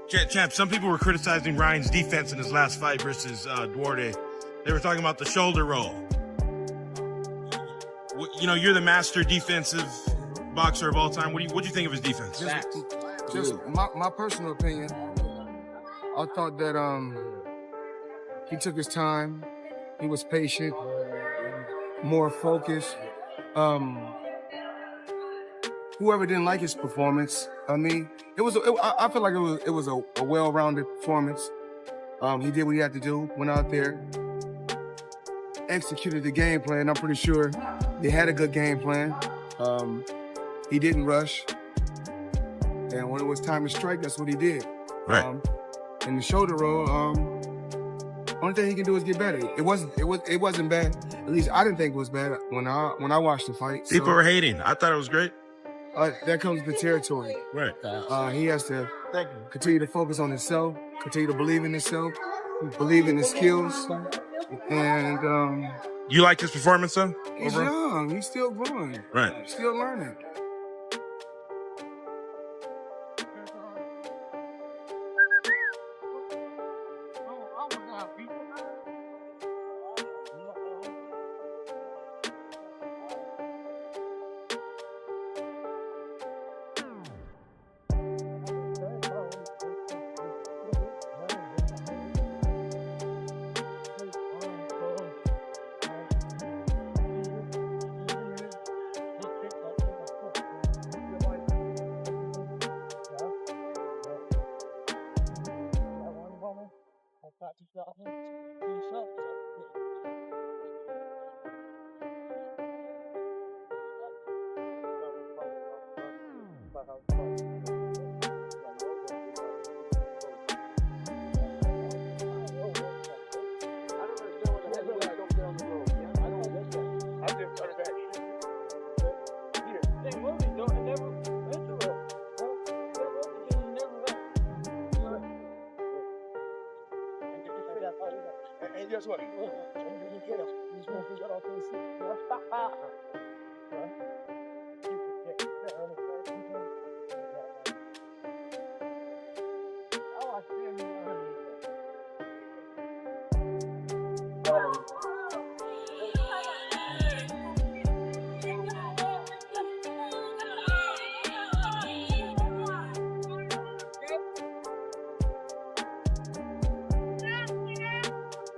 Champ, some people were criticizing Ryan's defense in his last fight versus Duarte. They were talking about the shoulder roll. You know, you're the master defensive boxer of all time. What do you think of his defense? Just my personal opinion, I thought that he took his time, he was patient, more focused. Whoever didn't like his performance, I mean, I feel like it was a well-rounded performance. He did what he had to do, went out there, executed the game plan. I'm pretty sure they had a good game plan. He didn't rush. And when it was time to strike, that's what he did. Right. In the shoulder roll, only thing he can do is get better. It wasn't bad. At least I didn't think it was bad when I watched the fight. People were hating. I thought it was great. That comes with the territory. Right. He has to continue to focus on himself, continue to believe in himself, believe in his skills, and you like his performance, though? He's young. He's still growing. Right. Still learning. And guess what?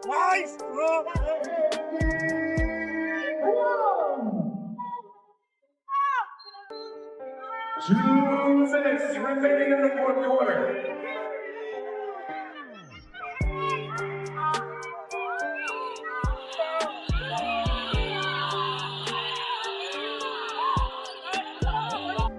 Nice, bro. 2 minutes remaining in the fourth quarter.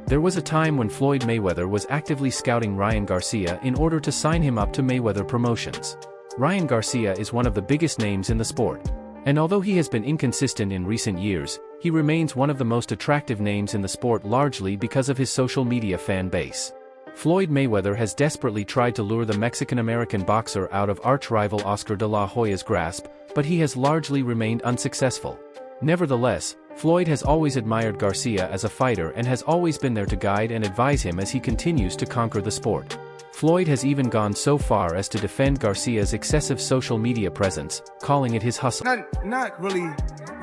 There was a time when Floyd Mayweather was actively scouting Ryan Garcia in order to sign him up to Mayweather Promotions. Ryan Garcia is one of the biggest names in the sport. And although he has been inconsistent in recent years, he remains one of the most attractive names in the sport largely because of his social media fan base. Floyd Mayweather has desperately tried to lure the Mexican-American boxer out of arch-rival Oscar de la Hoya's grasp, but he has largely remained unsuccessful. Nevertheless, Floyd has always admired Garcia as a fighter and has always been there to guide and advise him as he continues to conquer the sport. Floyd has even gone so far as to defend Garcia's excessive social media presence, calling it his hustle. Not really,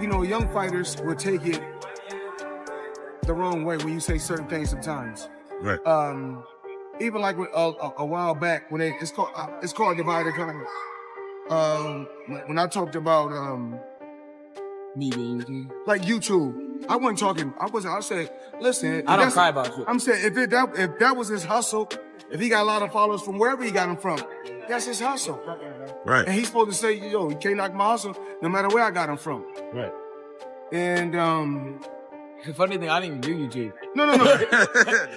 you know, young fighters will take it the wrong way when you say certain things sometimes. Right. Even like a while back when it's called divide and conquer. When I talked about me being like YouTube, I wasn't talking. I said, listen. I don't cry about you. I'm saying if that was his hustle, if he got a lot of followers from wherever he got them from, that's his hustle. Right. And he's supposed to say, yo, you can't knock my hustle no matter where I got him from. Right. And the funny thing, I didn't even do YouTube. No.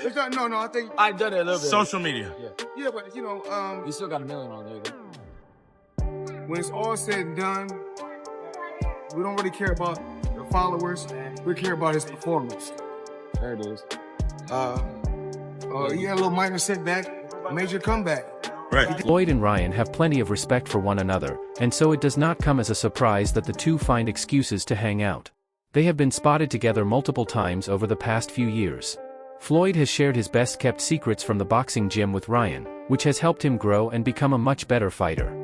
It's not, no. I think I've done it a little bit. Social media. Yeah, but you know, you still got 1 million on there. Though. when it's all said and done, we don't really care about the followers. We care about his performance. There it is. He had a little minor setback, major comeback. Right. Floyd and Ryan have plenty of respect for one another, and so it does not come as a surprise that the two find excuses to hang out. They have been spotted together multiple times over the past few years. Floyd has shared his best-kept secrets from the boxing gym with Ryan, which has helped him grow and become a much better fighter.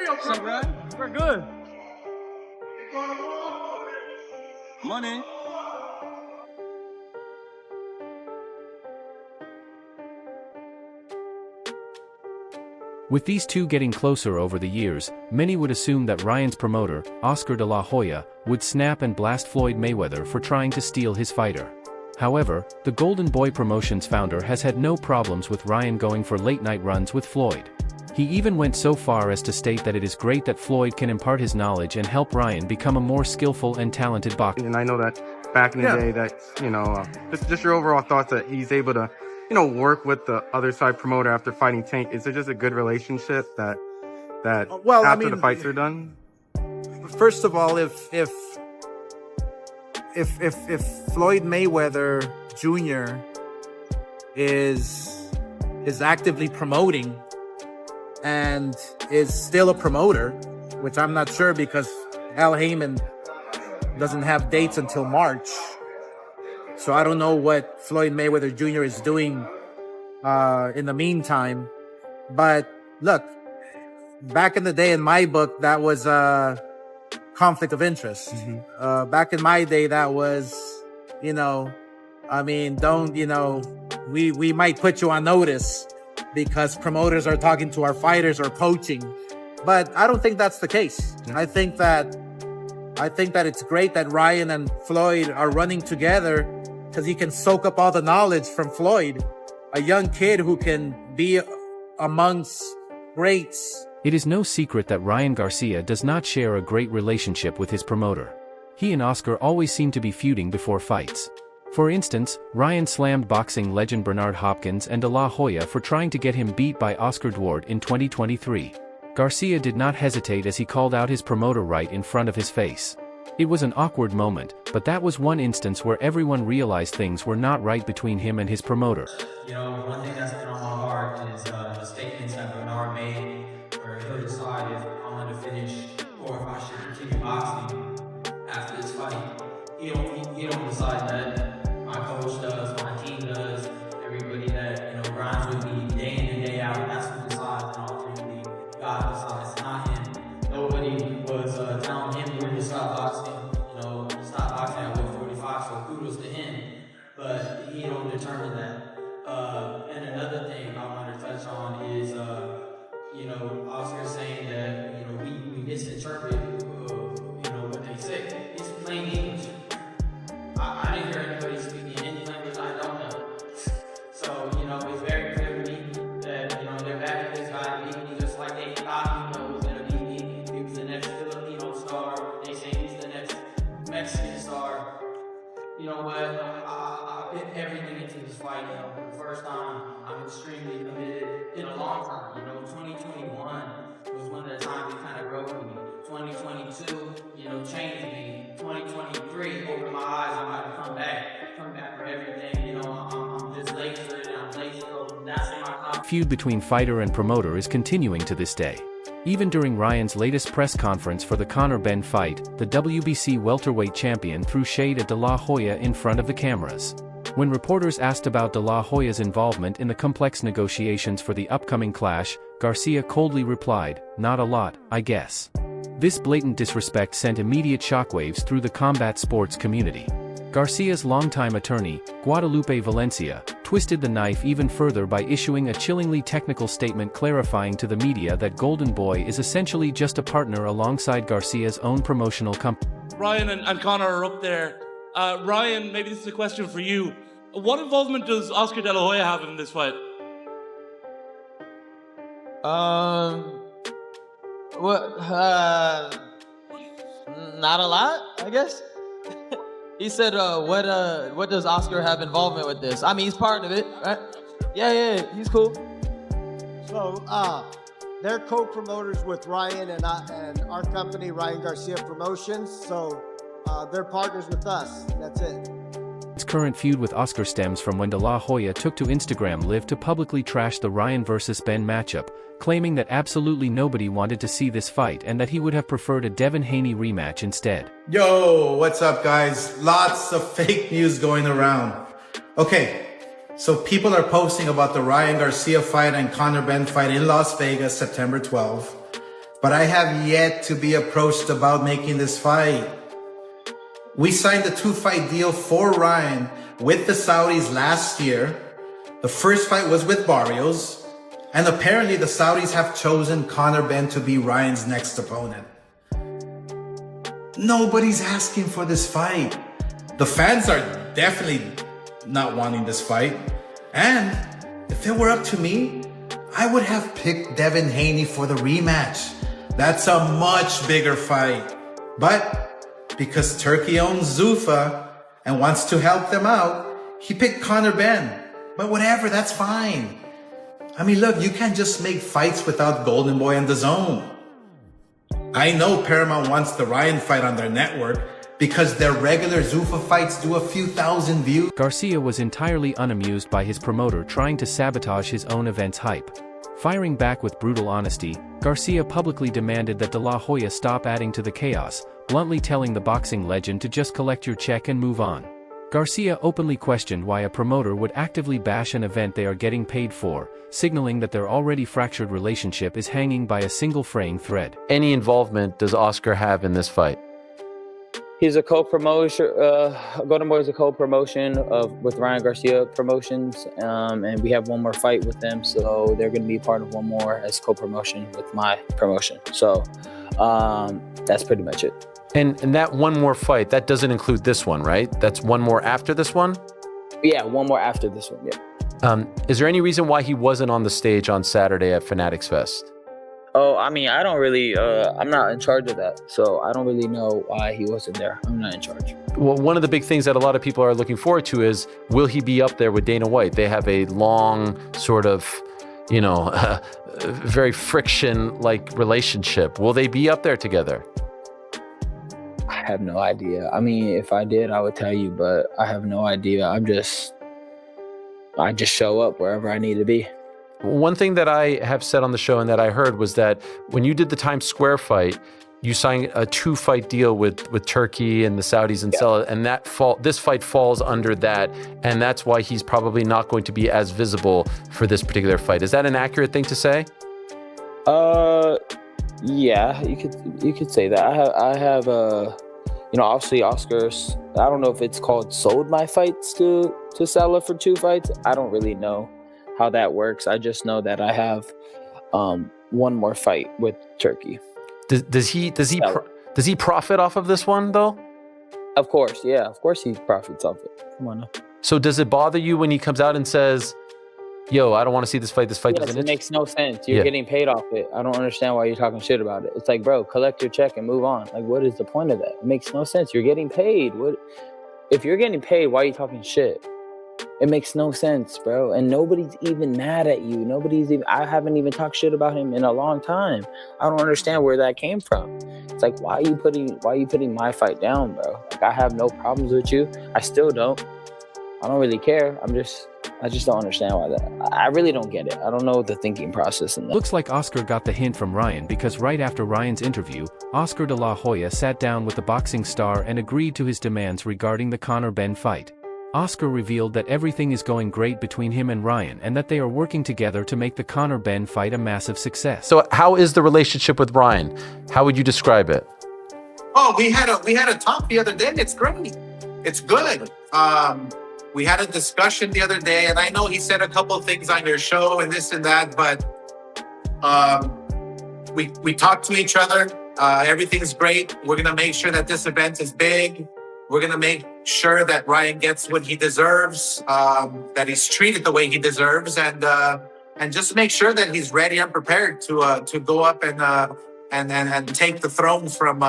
What's up, Ryan? We're good. Money. With these two getting closer over the years, many would assume that Ryan's promoter, Oscar de la Hoya, would snap and blast Floyd Mayweather for trying to steal his fighter. However, the Golden Boy Promotions founder has had no problems with Ryan going for late-night runs with Floyd. He even went so far as to state that it is great that Floyd can impart his knowledge and help Ryan become a more skillful and talented boxer. And I know that back in the day that, just your overall thoughts that he's able to, work with the other side promoter after fighting Tank. Is it just a good relationship that after the fights are done? First of all, if Floyd Mayweather Jr. is actively promoting and is still a promoter, which I'm not sure because Al Heyman doesn't have dates until March. So I don't know what Floyd Mayweather Jr. is doing in the meantime. But look, back in the day in my book, that was a conflict of interest. Back in my day, that was, we might put you on notice because promoters are talking to our fighters or poaching. But I don't think that's the case. I think that it's great that Ryan and Floyd are running together because he can soak up all the knowledge from Floyd, a young kid who can be amongst greats. It is no secret that Ryan Garcia does not share a great relationship with his promoter. He and Oscar always seem to be feuding before fights. For instance, Ryan slammed boxing legend Bernard Hopkins and De La Hoya for trying to get him beat by Oscar Duarte in 2023. Garcia did not hesitate as he called out his promoter right in front of his face. It was an awkward moment, but that was one instance where everyone realized things were not right between him and his promoter. One thing that's been on my heart is the statements that Bernard made, where he'll decide if I want to finish or if I should continue boxing after this fight. He don't decide that. My coach does, my team does, everybody that grinds with me day in and day out. That's who decides, and ultimately God decides, not him. Nobody was telling him when to stop boxing. Stop boxing at 145. So kudos to him, but he don't determine that. And another thing I want to touch on is, Oscar saying that we misinterpret what they say. It's plain English. I didn't hear anybody speaking any language I don't know. So, it's very clear to me that, they're backing this guy to beat me just like they thought he was going to beat me. He was the next Filipino star. They say he's the next Mexican star. You know what? I put everything into this fight, for the first time. I'm extremely committed in a long time. 2021 was one of the times it kind of broke me. 2022, changed me. 2023 opened my eyes. I'm about to come back for everything. I'm just laser and I'm laser. So that's in my feud between fighter and promoter is continuing to this day. Even during Ryan's latest press conference for the Conor Benn fight, the WBC welterweight champion threw shade at De La Hoya in front of the cameras. When reporters asked about De La Hoya's involvement in the complex negotiations for the upcoming clash, Garcia coldly replied, "Not a lot, I guess." This blatant disrespect sent immediate shockwaves through the combat sports community. Garcia's longtime attorney, Guadalupe Valencia, twisted the knife even further by issuing a chillingly technical statement clarifying to the media that Golden Boy is essentially just a partner alongside Garcia's own promotional company. Ryan and Conor are up there. Ryan, maybe this is a question for you. What involvement does Oscar De La Hoya have in this fight? Not a lot, I guess. He said, what does Oscar have involvement with this? I mean, he's part of it, right? Yeah, he's cool. So, they're co-promoters with Ryan and our company, Ryan Garcia Promotions. So, they're partners with us. That's it. His current feud with Oscar stems from when De La Hoya took to Instagram Live to publicly trash the Ryan vs. Benn matchup, claiming that absolutely nobody wanted to see this fight and that he would have preferred a Devin Haney rematch instead. Yo, what's up, guys? Lots of fake news going around. Okay, so people are posting about the Ryan Garcia fight and Conor Benn fight in Las Vegas, September 12th. But I have yet to be approached about making this fight. We signed a 2-fight deal for Ryan with the Saudis last year. The first fight was with Barrios. And apparently the Saudis have chosen Conor Benn to be Ryan's next opponent. Nobody's asking for this fight. The fans are definitely not wanting this fight. And if it were up to me, I would have picked Devin Haney for the rematch. That's a much bigger fight. But because Turkey owns Zuffa and wants to help them out, he picked Conor Benn. But whatever, that's fine. I mean, look, you can't just make fights without Golden Boy and DAZN. I know Paramount wants the Ryan fight on their network because their regular Zuffa fights do a few thousand views. Garcia was entirely unamused by his promoter trying to sabotage his own event's hype. Firing back with brutal honesty, Garcia publicly demanded that De La Hoya stop adding to the chaos, bluntly telling the boxing legend to just collect your check and move on. Garcia openly questioned why a promoter would actively bash an event they are getting paid for, signaling that their already fractured relationship is hanging by a single fraying thread. Any involvement does Oscar have in this fight? He's a co-promotion. Golden Boy is a co-promotion with Ryan Garcia Promotions, and we have one more fight with them, so they're going to be part of one more as co-promotion with my promotion. So that's pretty much it. And that one more fight, that doesn't include this one, right? That's one more after this one? Yeah, one more after this one, yeah. Is there any reason why he wasn't on the stage on Saturday at Fanatics Fest? Oh, I mean, I don't really, I'm not in charge of that, so I don't really know why he wasn't there. I'm not in charge. Well, one of the big things that a lot of people are looking forward to is, will he be up there with Dana White? They have a long sort of, you know, very friction-like relationship. Will they be up there together? I have no idea. I mean, if I did, I would tell you, but I have no idea. I just show up wherever I need to be. One thing that I have said on the show and that I heard was that when you did the Times Square fight, you signed a 2-fight deal with Turkey and the Saudis and Sela, and this fight falls under that, and that's why he's probably not going to be as visible for this particular fight. Is that an accurate thing to say? Yeah, you could say that. I have you know, obviously Oscar's, I don't know if it's called sold my fights to Sela for 2 fights. I don't really know how that works. I just know that I have one more fight with Turkey. Does he profit off of this one though? Of course, yeah. Of course he profits off it. Come on now. So does it bother you when he comes out and says, yo, I don't want to see this fight. This fight doesn't. It makes no sense. You're getting paid off it. I don't understand why you're talking shit about it. It's like, bro, collect your check and move on. Like, what is the point of that? It makes no sense. You're getting paid. What? If you're getting paid, why are you talking shit? It makes no sense, bro. And nobody's even mad at you. I haven't even talked shit about him in a long time. I don't understand where that came from. It's like, why are you putting my fight down, bro? Like, I have no problems with you. I still don't. I don't really care. I just don't understand why that. I really don't get it. I don't know the thinking process in that. Looks like Oscar got the hint from Ryan, because right after Ryan's interview, Oscar De La Hoya sat down with the boxing star and agreed to his demands regarding the Conor Benn fight. Oscar revealed that everything is going great between him and Ryan and that they are working together to make the Conor Benn fight a massive success. So how is the relationship with Ryan? How would you describe it? Oh, we had a talk the other day. It's great. It's good. We had a discussion the other day, and I know he said a couple of things on your show and this and that, but we talked to each other. Everything's great. We're going to make sure that this event is big. We're going to make sure that Ryan gets what he deserves, that he's treated the way he deserves, and just make sure that he's ready and prepared to go up and take the throne from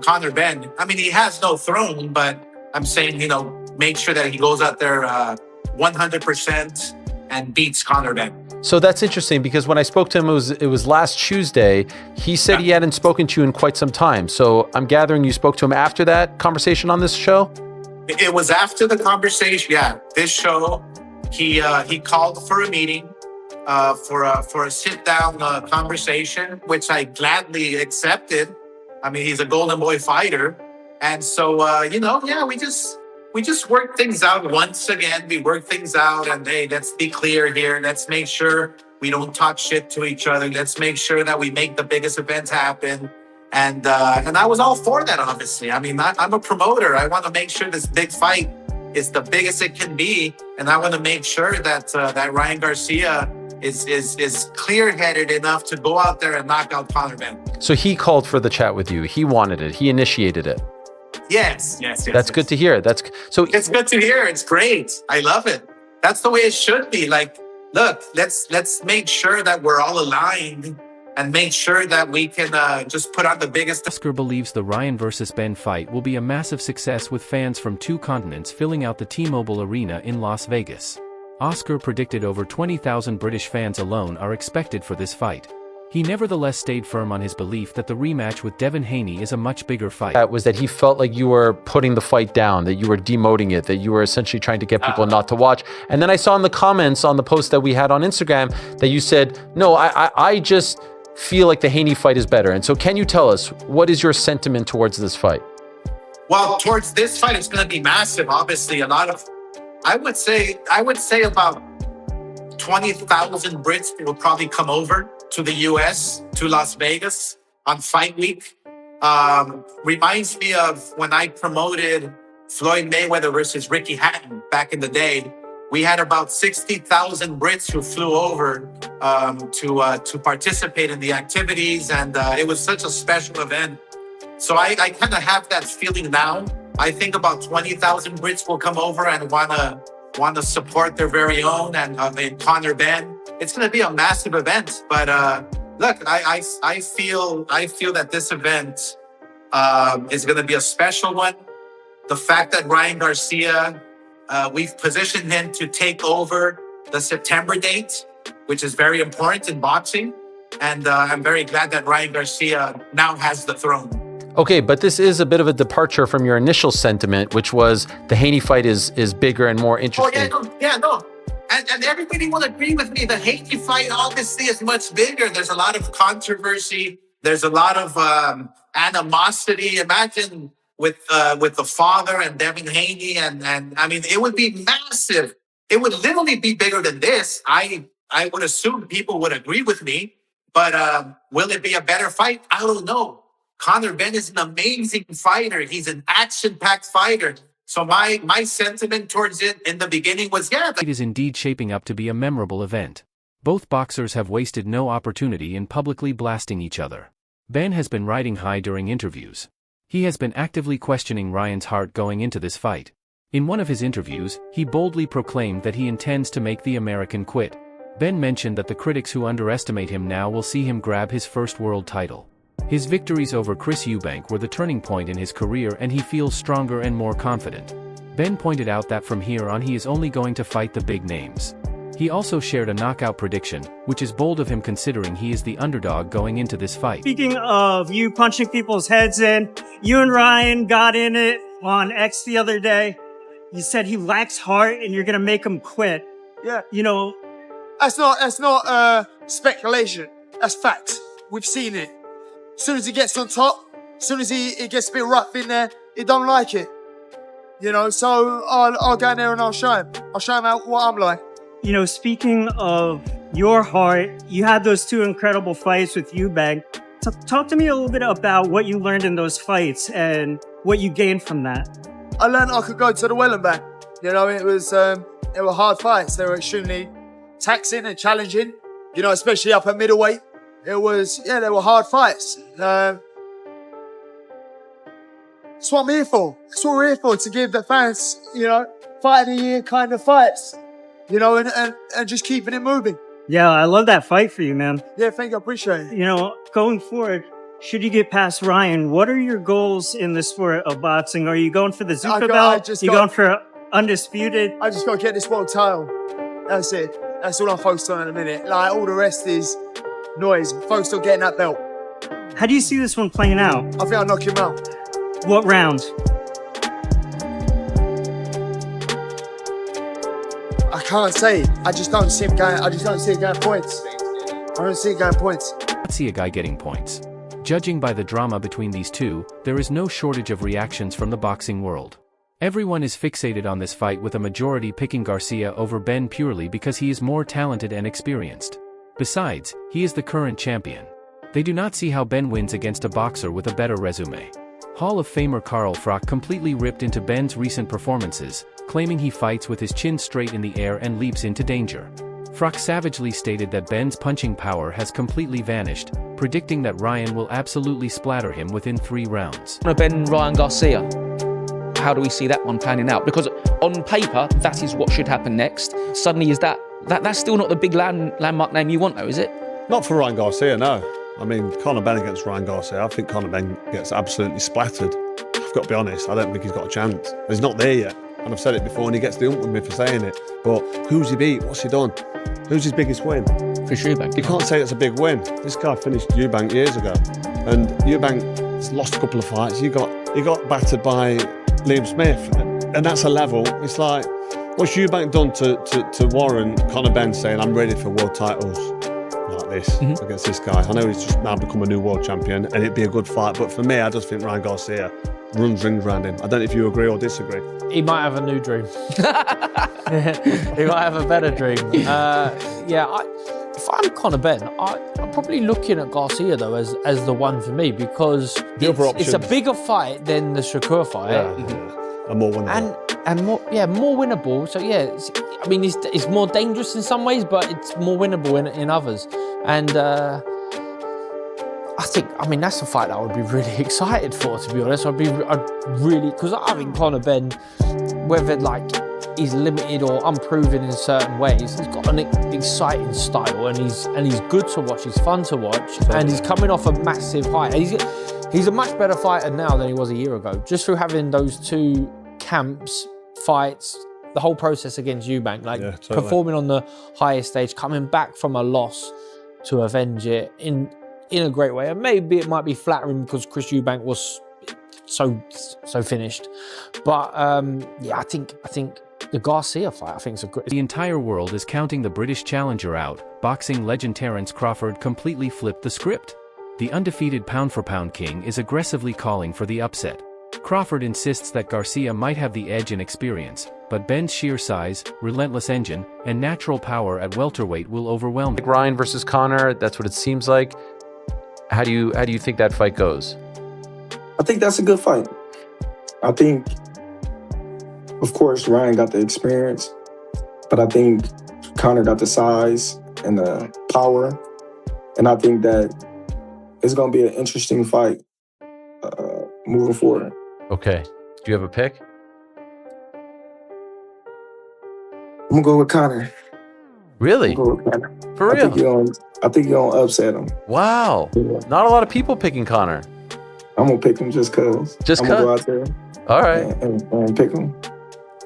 Conor Benn. I mean, he has no throne, but I'm saying, you know, make sure that he goes out there 100% and beats Conor Benn. So that's interesting, because when I spoke to him, it was last Tuesday. He said he hadn't spoken to you in quite some time. So I'm gathering you spoke to him after that conversation on this show? It was after the conversation. Yeah, this show, he called for a meeting, for a sit down conversation, which I gladly accepted. I mean, he's a Golden Boy fighter, and so we just worked things out once again. We worked things out, and hey, let's be clear here. Let's make sure we don't talk shit to each other. Let's make sure that we make the biggest events happen. And I was all for that, obviously. I mean, I'm a promoter. I want to make sure this big fight is the biggest it can be, and I want to make sure that that Ryan Garcia is clear-headed enough to go out there and knock out Conor Benn. So he called for the chat with you. He wanted it. He initiated it. Yes. That's good to hear. It's good to hear. It's great. I love it. That's the way it should be. Like, look, let's make sure that we're all aligned and make sure that we can just put on the biggest. Oscar believes the Ryan versus Benn fight will be a massive success with fans from 2 continents filling out the T-Mobile Arena in Las Vegas. Oscar predicted over 20,000 British fans alone are expected for this fight. He nevertheless stayed firm on his belief that the rematch with Devin Haney is a much bigger fight. That was that he felt like you were putting the fight down, that you were demoting it, that you were essentially trying to get people not to watch. And then I saw in the comments on the post that we had on Instagram that you said, no, I just feel like the Haney fight is better. And so can you tell us, what is your sentiment towards this fight? Well, towards this fight, it's going to be massive. Obviously, I would say about 20,000 Brits will probably come over to the US, to Las Vegas on fight week. Reminds me of when I promoted Floyd Mayweather versus Ricky Hatton back in the day. We had about 60,000 Brits who flew over to participate in the activities, and it was such a special event. So I kind of have that feeling now. I think about 20,000 Brits will come over and want to support their very own and Conor Benn. It's going to be a massive event. But look, I feel that this event is going to be a special one. The fact that Ryan Garcia, we've positioned him to take over the September date, which is very important in boxing. And I'm very glad that Ryan Garcia now has the throne. Okay, but this is a bit of a departure from your initial sentiment, which was the Haney fight is bigger and more interesting. No. And everybody will agree with me. The Haney fight obviously is much bigger. There's a lot of controversy. There's a lot of animosity. Imagine with the father and Devin Haney, and I mean, it would be massive. It would literally be bigger than this. I would assume people would agree with me, but will it be a better fight? I don't know. Conor Benn is an amazing fighter. He's an action-packed fighter. So my sentiment towards it in the beginning was, It is indeed shaping up to be a memorable event. Both boxers have wasted no opportunity in publicly blasting each other. Benn has been riding high during interviews. He has been actively questioning Ryan's heart going into this fight. In one of his interviews, he boldly proclaimed that he intends to make the American quit. Benn mentioned that the critics who underestimate him now will see him grab his first world title. His victories over Chris Eubank were the turning point in his career, and he feels stronger and more confident. Benn pointed out that from here on he is only going to fight the big names. He also shared a knockout prediction, which is bold of him considering he is the underdog going into this fight. Speaking of you punching people's heads in, you and Ryan got in it on X the other day. You said he lacks heart and you're going to make him quit. Yeah. You know, That's not speculation. That's facts. We've seen it. As soon as he gets on top, as soon as it gets a bit rough in there, he don't like it. You know, so I'll go in there and I'll show him. I'll show him what I'm like. You know, speaking of your heart, you had those 2 incredible fights with Eubank. Talk to me a little bit about what you learned in those fights and what you gained from that. I learned I could go to the well and back. You know, they were hard fights. They were extremely taxing and challenging, you know, especially up at middleweight. They were hard fights. That's what I'm here for. That's what we're here for, to give the fans, you know, fight of the year kind of fights, you know, and just keeping it moving. Yeah, I love that fight for you, man. Yeah, thank you. I appreciate it. You know, going forward, should you get past Ryan, what are your goals in the sport of boxing? Are you going for the Zupa belt? You going for undisputed? I just got to get this world title. That's it. That's all I'm focused on in a minute. Like, all the rest is noise. I'm focused on getting that belt. How do you see this one playing out? I think I'll knock him out. What round? can't say. I just don't see him going. I just don't see it going points. I don't see it going points. Not see a guy getting points. Judging by the drama between these two, there is no shortage of reactions from the boxing world. Everyone is fixated on this fight, with a majority picking Garcia over Benn purely because he is more talented and experienced. Besides, he is the current champion. They do not see how Benn wins against a boxer with a better resume. Hall of Famer Carl Froch completely ripped into Benn's recent performances, claiming he fights with his chin straight in the air and leaps into danger. Froch savagely stated that Benn's punching power has completely vanished, predicting that Ryan will absolutely splatter him within 3 rounds. Conor Benn, Ryan Garcia. How do we see that one panning out? Because on paper, that is what should happen next. Suddenly, is that's still not the big landmark name you want, though, is it? Not for Ryan Garcia, no. I mean, Conor Benn against Ryan Garcia, I think Conor Benn gets absolutely splattered. I've got to be honest, I don't think he's got a chance. He's not there yet. And I've said it before, and he gets the ump with me for saying it. But who's he beat? What's he done? Who's his biggest win? Chris Eubank. You can't say it's a big win. This guy finished Eubank years ago. And Eubank's lost a couple of fights. He got battered by Liam Smith. And that's a level. It's like, what's Eubank done to warrant Conor Benn saying, I'm ready for world titles like this against this guy? I know he's just now become a new world champion, and it'd be a good fight. But for me, I just think Ryan Garcia runs rings around him. I don't know if you agree or disagree. He might have a new dream. He might have a better dream. If I'm Conor Benn, I'm probably looking at Garcia, though, as the one for me, because it's a bigger fight than the Shakur fight. Yeah. And more winnable. And more winnable. So, it's more dangerous in some ways, but it's more winnable in others. And that's a fight that I would be really excited for, to be honest. Because I think Conor Benn, whether he's limited or unproven in certain ways, he's got an exciting style, and he's good to watch. He's fun to watch, and he's coming off a massive high. And he's a much better fighter now than he was a year ago, just through having those 2 camps, fights, the whole process against Eubank, performing on the highest stage, coming back from a loss to avenge it in a great way. And maybe it might be flattering because Chris Eubank was so finished. But I think the Garcia fight, I think, is a great. The entire world is counting the British challenger out. Boxing legend Terence Crawford completely flipped the script. The undefeated pound-for-pound king is aggressively calling for the upset. Crawford insists that Garcia might have the edge in experience, but Benn's sheer size, relentless engine, and natural power at welterweight will overwhelm him. Like Ryan versus Conor, that's what it seems like. How do you think that fight goes? I think that's a good fight. I think, of course, Ryan got the experience, but I think Conor got the size and the power, and I think that it's going to be an interesting fight moving forward. Okay. Do you have a pick? I'm going to go with Conor. Really? I'm going to go with Conor. For real? I think you're going to upset him. Wow. Yeah. Not a lot of people picking Conor. I'm going to pick him just because. Just I'm going to go out there. All right. And pick him.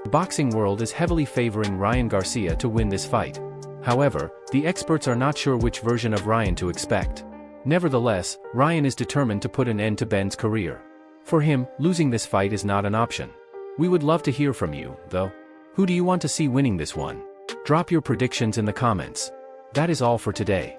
The boxing world is heavily favoring Ryan Garcia to win this fight. However, the experts are not sure which version of Ryan to expect. Nevertheless, Ryan is determined to put an end to Benn's career. For him, losing this fight is not an option. We would love to hear from you, though. Who do you want to see winning this one? Drop your predictions in the comments. That is all for today.